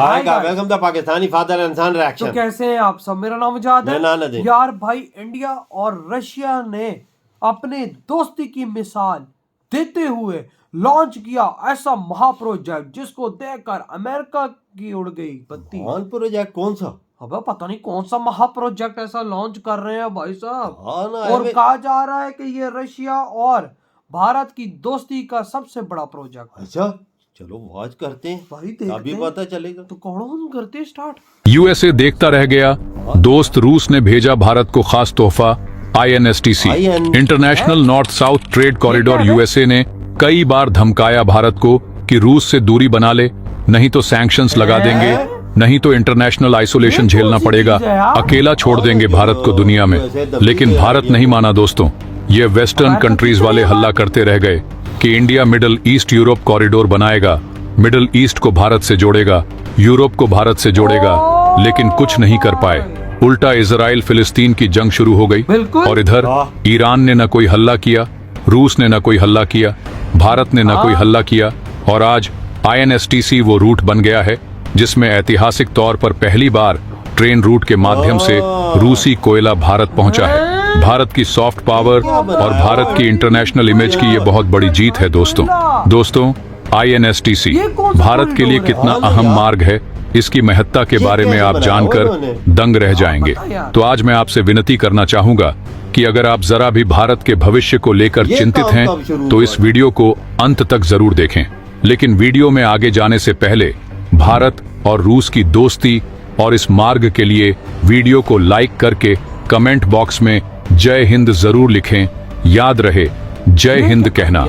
हाय का welcome the Pakistani father इंसान तो रिएक्शन। कैसे हैं आप सब? मेरा नाम मुजाद है। मैं नानदीन। यार भाई, इंडिया और रशिया ने अपने दोस्ती की मिसाल देते हुए लॉन्च किया ऐसा महाप्रोजेक्ट जिसको देखकर अमेरिका की उड़ गई बत्ती। कौन प्रोजेक्ट? कौन सा? अबे पता नहीं कौन सा महाप्रोजेक्ट ऐसा लॉन्च कर रहे हैं भाई साहब। हाँ ना, और कहा जा रहा है कि ये रशिया और भारत की दोस्ती का सबसे बड़ा प्रोजेक्ट है। अच्छा चलो वॉच करते हैं, भाई देखते अभी हैं। पता चलेगा। तो कौन करते स्टार्ट। यूएसए देखता रह गया। दोस्त रूस ने भेजा भारत को खास तोहफा INSTC international north south trade corridor. USA ने कई बार धमकाया भारत को कि रूस से दूरी बना ले, नहीं तो सैंक्शंस लगा देंगे, नहीं तो इंटरनेशनल आइसोलेशन झेलना पड़ेगा, अकेला छोड़ देंगे भारत को दुनिया में। लेकिन भारत नहीं माना दोस्तों। ये वेस्टर्न कंट्रीज वाले हल्ला करते रह गए कि India middle east Europe corridor बनाएगा, मिडल ईस्ट को भारत से जोड़ेगा, यूरोप को भारत से जोड़ेगा, लेकिन कुछ नहीं कर पाए। उल्टा इजराइल फिलिस्तीन की जंग शुरू हो गई और इधर ईरान ने न कोई हल्ला किया, रूस ने न कोई हल्ला किया, भारत ने न कोई हल्ला किया। और आज INSTC वो रूट बन गया है जिसमें ऐतिहासिक तौर पर पहली बार ट्रेन रूट के माध्यम से रूसी कोयला भारत पहुंचा है। भारत की सॉफ्ट पावर और भारत की इंटरनेशनल इमेज की ये बहुत बड़ी जीत है दोस्तों INSTC भारत के लिए कितना अहम मार्ग है, इसकी महत्ता के बारे में आप जानकर दंग रह जाएंगे। तो आज मैं आपसे विनती करना चाहूंगा कि अगर आप जरा भी भारत के भविष्य को लेकर चिंतित हैं तो इस वीडियो को अंत तक जरूर देखें। लेकिन वीडियो में आगे जाने से पहले भारत और रूस की दोस्ती और इस मार्ग के लिए वीडियो को लाइक करके कमेंट बॉक्स में जय हिंद जरूर लिखें। याद रहे, जय हिंद कहना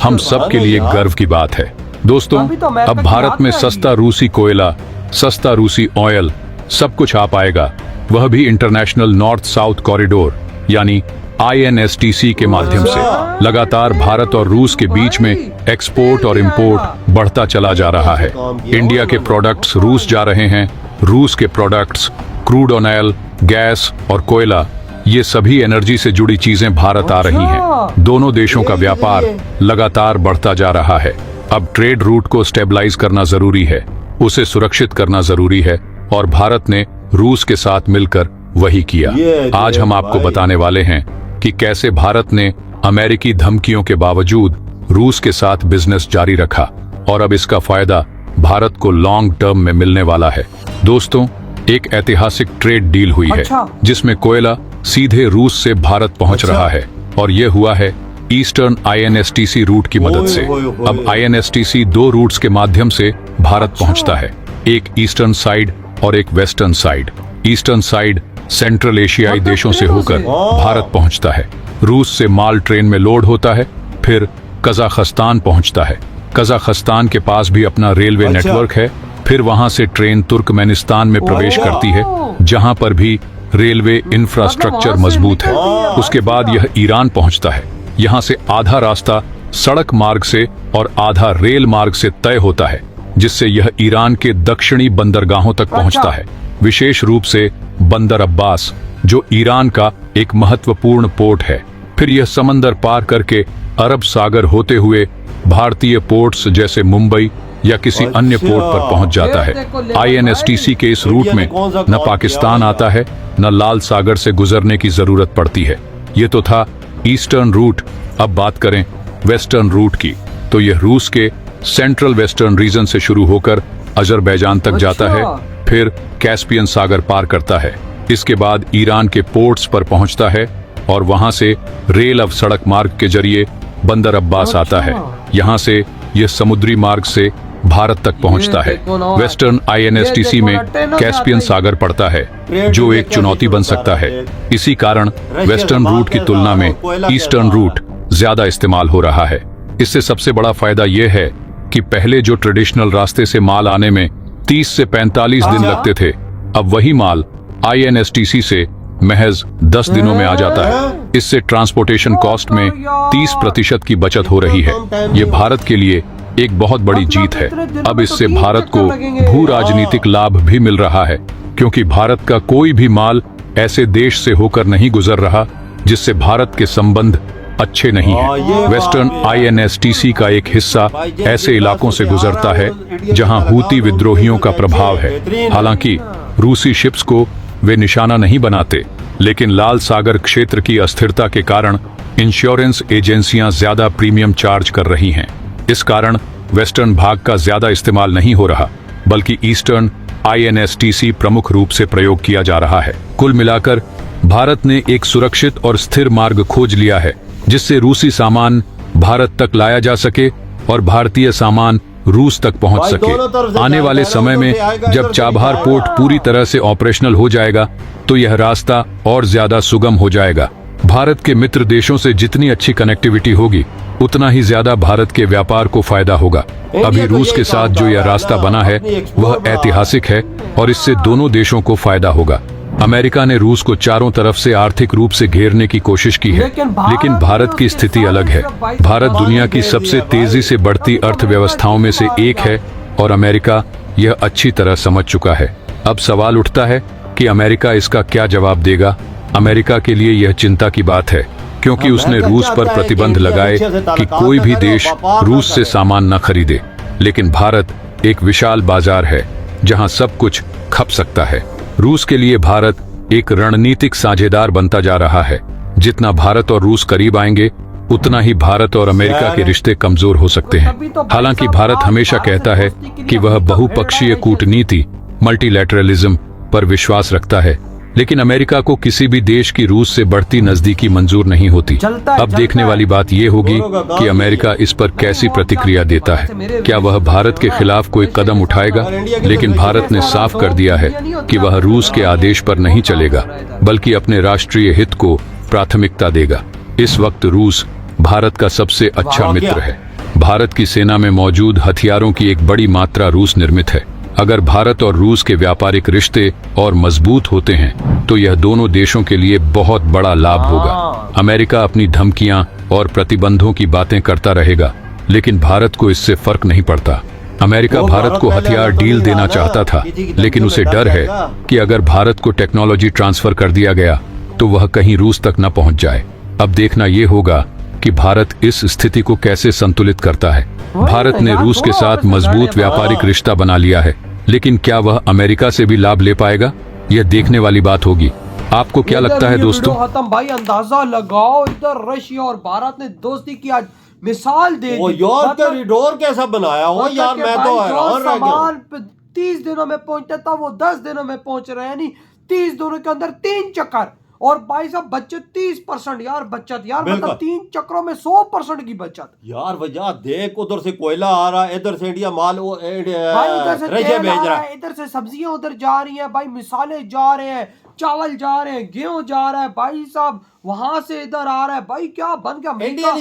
हम सब के लिए गर्व की बात है दोस्तों। अब भारत में सस्ता रूसी कोयला, सस्ता रूसी ऑयल सब कुछ आ पाएगा, वह भी इंटरनेशनल नॉर्थ साउथ कॉरिडोर यानी INSTC के माध्यम से। लगातार भारत और रूस के बीच में एक्सपोर्ट और इंपोर्ट बढ़ता चला जा रहा है। इंडिया के प्रोडक्ट्स रूस जा रहे हैं, रूस के प्रोडक्ट्स क्रूड ऑयल, गैस और कोयला, ये सभी एनर्जी से जुड़ी चीजें भारत आ रही हैं। दोनों देशों का व्यापार लगातार बढ़ता जा रहा है। अब ट्रेड रूट को स्टेबलाइज करना जरूरी है, उसे सुरक्षित करना जरूरी है और भारत ने रूस के साथ मिलकर वही किया। आज हम आपको बताने वाले हैं कि कैसे भारत ने अमेरिकी धमकियों के बावजूद रूस के साथ बिजनेस जारी रखा और अब इसका फायदा भारत को लॉन्ग टर्म में मिलने वाला है। दोस्तों, एक ऐतिहासिक ट्रेड डील हुई है जिसमें कोयला सीधे रूस से भारत पहुंच रहा है और यह हुआ है ईस्टर्न INSTC रूट की मदद से। अब INSTC दो रूट्स के माध्यम से भारत पहुंचता है, एक ईस्टर्न साइड और एक western side. Eastern side central एशियाई देशों से होकर भारत पहुंचता है। रूस से माल ट्रेन में लोड होता है, फिर कजाकिस्तान पहुंचता है। कजाकिस्तान के पास भी अपना रेलवे नेटवर्क है, फिर वहां से ट्रेन तुर्कमेनिस्तान में प्रवेश करती है जहां पर भी रेलवे इंफ्रास्ट्रक्चर मजबूत है। उसके बाद यह ईरान पहुंचता है। यहां से आधा रास्ता सड़क मार्ग से और आधा रेल मार्ग से तय होता है, जिससे यह ईरान के दक्षिणी बंदरगाहों तक पहुंचता है, विशेष रूप से बंदर अब्बास जो ईरान का एक महत्वपूर्ण पोर्ट है। फिर यह समंदर पार करके अरब सागर होते हुए भारतीय पोर्ट्स जैसे मुंबई या किसी अन्य पोर्ट पर पहुंच जाता है। INSTC के इस रूट में न पाकिस्तान आता है, न लाल सागर से गुजरने की जरूरत पड़ती है। ये तो था ईस्टर्न रूट। अब बात करें वेस्टर्न रूट की, तो यह रूस के सेंट्रल वेस्टर्न रीजन से शुरू होकर अजरबैजान तक जाता है, फिर कैस्पियन सागर पार करता है, इसके बाद ईरान के पोर्ट्स पर पहुंचता है और वहां से रेल अब सड़क मार्ग के जरिए बंदर अब्बास आता है। यहाँ से यह समुद्री मार्ग से भारत तक पहुंचता है। वेस्टर्न INSTC में कैस्पियन सागर पड़ता है जो एक चुनौती बन सकता है। इसी कारण वेस्टर्न रूट की तुलना में ईस्टर्न रूट ज्यादा इस्तेमाल हो रहा है। इससे सबसे बड़ा फायदा यह है कि पहले जो ट्रेडिशनल रास्ते से माल आने में 30 से 45 दिन लगते थे, अब वही माल INSTC से महज 10 दिनों में आ जाता है। इससे ट्रांसपोर्टेशन कॉस्ट में 30% की बचत हो रही है। ये भारत के लिए एक बहुत बड़ी जीत है। अब इससे भारत को भू राजनीतिक लाभ भी मिल रहा है, क्योंकि भारत का कोई भी माल ऐसे देश से होकर नहीं गुजर रहा जिससे भारत के संबंध अच्छे नहीं हैं। वेस्टर्न INSTC का एक हिस्सा ऐसे इलाकों से गुजरता है जहां हूती विद्रोहियों का प्रभाव है। हालांकि रूसी शिप्स को वे निशाना नहीं बनाते, लेकिन लाल सागर क्षेत्र की अस्थिरता के कारण इंश्योरेंस एजेंसियां ज्यादा प्रीमियम चार्ज कर रही हैं। इस कारण वेस्टर्न भाग का ज्यादा इस्तेमाल नहीं हो रहा, बल्कि ईस्टर्न INSTC प्रमुख रूप से प्रयोग किया जा रहा है। कुल मिलाकर भारत ने एक सुरक्षित और स्थिर मार्ग खोज लिया है, जिससे रूसी सामान भारत तक लाया जा सके और भारतीय सामान रूस तक पहुंच सके। आने वाले समय में जब चाबहार पोर्ट पूरी तरह से ऑपरेशनल हो जाएगा, तो यह रास्ता और ज्यादा सुगम हो जाएगा। भारत के मित्र देशों से जितनी अच्छी कनेक्टिविटी होगी, उतना ही ज्यादा भारत के व्यापार को फायदा होगा। अभी रूस के साथ जो यह रास्ता बना है वह ऐतिहासिक है और इससे दोनों देशों को फायदा होगा। अमेरिका ने रूस को चारों तरफ से आर्थिक रूप से घेरने की कोशिश की है, लेकिन भारत की स्थिति अलग है। भारत दुनिया की सबसे तेजी से बढ़ती अर्थव्यवस्थाओं में से एक है और अमेरिका यह अच्छी तरह समझ चुका है। अब सवाल उठता है कि अमेरिका इसका क्या जवाब देगा। अमेरिका के लिए यह चिंता की बात है, क्योंकि उसने रूस पर प्रतिबंध लगाए कि कोई भी देश रूस से सामान न खरीदे। लेकिन भारत एक विशाल बाजार है जहां सब कुछ खप सकता है। रूस के लिए भारत एक रणनीतिक साझेदार बनता जा रहा है। जितना भारत और रूस करीब आएंगे, उतना ही भारत और अमेरिका के रिश्ते कमजोर हो सकते हैं। हालांकि भारत हमेशा कहता है कि वह बहुपक्षीय कूटनीति मल्टीलैटरलिज्म पर विश्वास रखता है, लेकिन अमेरिका को किसी भी देश की रूस से बढ़ती नजदीकी मंजूर नहीं होती। अब देखने वाली बात यह होगी कि अमेरिका इस पर कैसी प्रतिक्रिया देता है। क्या वह भारत के खिलाफ कोई कदम उठाएगा? लेकिन भारत ने साफ कर दिया है कि वह रूस के आदेश पर नहीं चलेगा, बल्कि अपने राष्ट्रीय हित को प्राथमिकता देगा। इस वक्त रूस भारत का सबसे अच्छा मित्र है। भारत की सेना में मौजूद हथियारों की एक बड़ी मात्रा रूस निर्मित है। अगर भारत और रूस के व्यापारिक रिश्ते और मजबूत होते हैं, तो यह दोनों देशों के लिए बहुत बड़ा लाभ होगा। अमेरिका अपनी धमकियां और प्रतिबंधों की बातें करता रहेगा, लेकिन भारत को इससे फर्क नहीं पड़ता। अमेरिका भारत को हथियार डील देना चाहता था, लेकिन उसे डर है कि अगर भारत को टेक्नोलॉजी ट्रांसफर कर दिया गया, तो वह कहीं रूस तक न पहुंच जाए। अब देखना यह होगा कि भारत इस स्थिति को कैसे संतुलित करता है। भारत ने रूस के साथ मजबूत व्यापारिक रिश्ता बना लिया है, लेकिन क्या वह अमेरिका से भी लाभ ले पाएगा? यह देखने वाली बात होगी। आपको क्या लगता है दोस्तों? खत्म भाई, अंदाजा लगाओ, इधर रशिया और भारत ने दोस्ती की आज मिसाल दे दी। यार कॉरिडोर कैसा बनाया हो यार, मैं तो हैरान रह गया। 30 दिनों में पहुंचता था, वो 10 दिनों में पहुंच रहे हैं, यानी 30 दिनों के अंदर 3 चक्कर। और भाई साहब बचत 30% यार, बचत यार, मतलब 3 चक्रों में 100% की बचत यार। भैया देख, उधर से कोयला आ रहा है, इधर से इंडिया माल इधर से रशिया भेज रहा है, इधर से सब्जियां उधर जा रही हैं भाई, मिसाले जा रहे हैं, चावल जा रहे हैं, गेहूं जा रहा है भाई साहब, वहां से इधर आ रहा है भाई। क्या बन गया इंडिया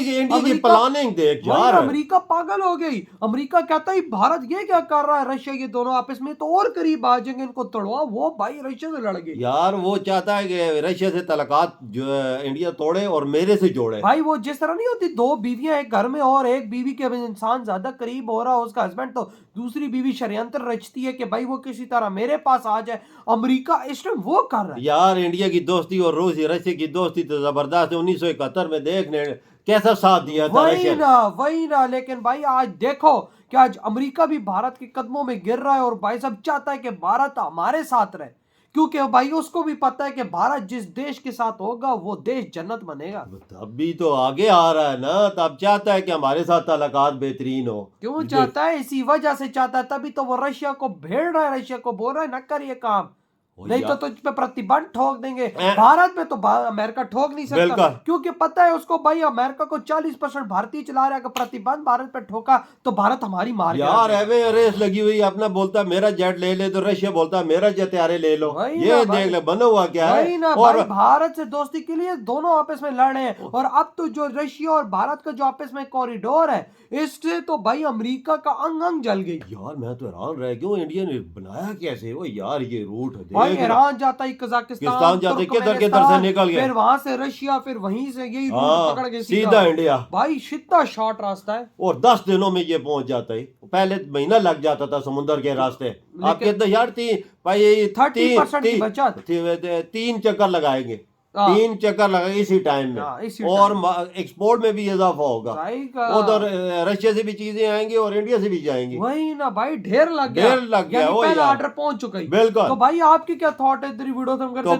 की प्लानिंग देख यार। अमेरिका पागल हो गई। अमेरिका कहता है भारत ये क्या कर रहा है, रशिया ये दोनों आपस में तो और करीब आ जाएंगे, इनको तोड़वा। वो भाई रशिया से लड़ गए यार। वो चाहता है कि रशिया से तलकात जो इंडिया तोड़े और मेरे से जोड़े। भाई वो जिस तरह नहीं होती, 2 बीवियां एक घर में और एक बीवी के इंसान ज्यादा करीब हो रहा है उसका हस्बैंड, तो दूसरी बीवी षड्यंत्र रचती है कि भाई वो किसी तरह मेरे पास आ जाए। अमेरिका इस टाइम वो कर रहा है यार। इंडिया की दोस्ती और रशिया की दोस्ती तो जबरदस्त है। 1971 में देखने कैसा साथ दिया था। वही ना। लेकिन भाई आज देखो कि आज अमेरिका भी भारत के कदमों में गिर रहा है और भाई साहब चाहता है कि भारत हमारे साथ रहे, क्योंकि भाई उसको भी पता है कि भारत जिस देश के साथ होगा वो देश जन्नत बनेगा। तब भी तो आगे आ रहा है ना, तब चाहता है कि हमारे साथ ताल्लुकात बेहतरीन हो। क्यों चाहता है? इसी वजह से चाहता है, तभी तो वो रशिया को भेड़ रहा है, रशिया को बोल रहा है न कर ये काम, नहीं तो तुझ पे प्रतिबंध ठोक देंगे। भारत में तो अमेरिका ठोक नहीं सकता, क्योंकि पता है उसको भाई अमेरिका को 40% भारतीय चला रहा है। प्रतिबंध भारत पे ठोका तो भारत हमारी मार यार। रेस लगी हुई, अपना बोलता मेरा जेट ले ले, तो रशिया बोलता मेरा हथियारे ले लो। ये देख ले बना हुआ क्या है ना। और भारत से दोस्ती के लिए दोनों आपस में लड़ रहे हैं। और अब तो जो रशिया और भारत का जो आपस में कॉरिडोर है, इससे तो भाई अमेरिका का अंग अंग जल गई। यार मैं तो हैरान रह गया, इंडिया ने बनाया कैसे वो यार ये रूट। ईरान जाता है, कजाकिस्तान जाते, किधर से निकल गया, फिर वहां से रशिया, फिर वहीं से यही रूट पकड़ के सीधा इंडिया। भाई सीधा शॉर्ट रास्ता है और 10 दिनों में ये पहुंच जाता है। पहले महीना लग जाता था समुद्र के रास्ते। आप कितना यार 30% की बचत, 3 चक्कर लगाएंगे। हाँ। 3 चक्कर लगा इसी टाइम हाँ, में, इसी और एक्सपोर्ट में भी इजाफा होगा। सही कहा। उधर रशिया से भी चीजें आएंगी और इंडिया से भी जाएंगी। वही ना भाई, ढेर लग गया, ढेर लग गया, यानी वो पहला यार। ऑर्डर पहुंच चुका है। बिल्कुल। तो भाई आपकी क्या थॉट है, तेरी वीडियो हम करते हैं।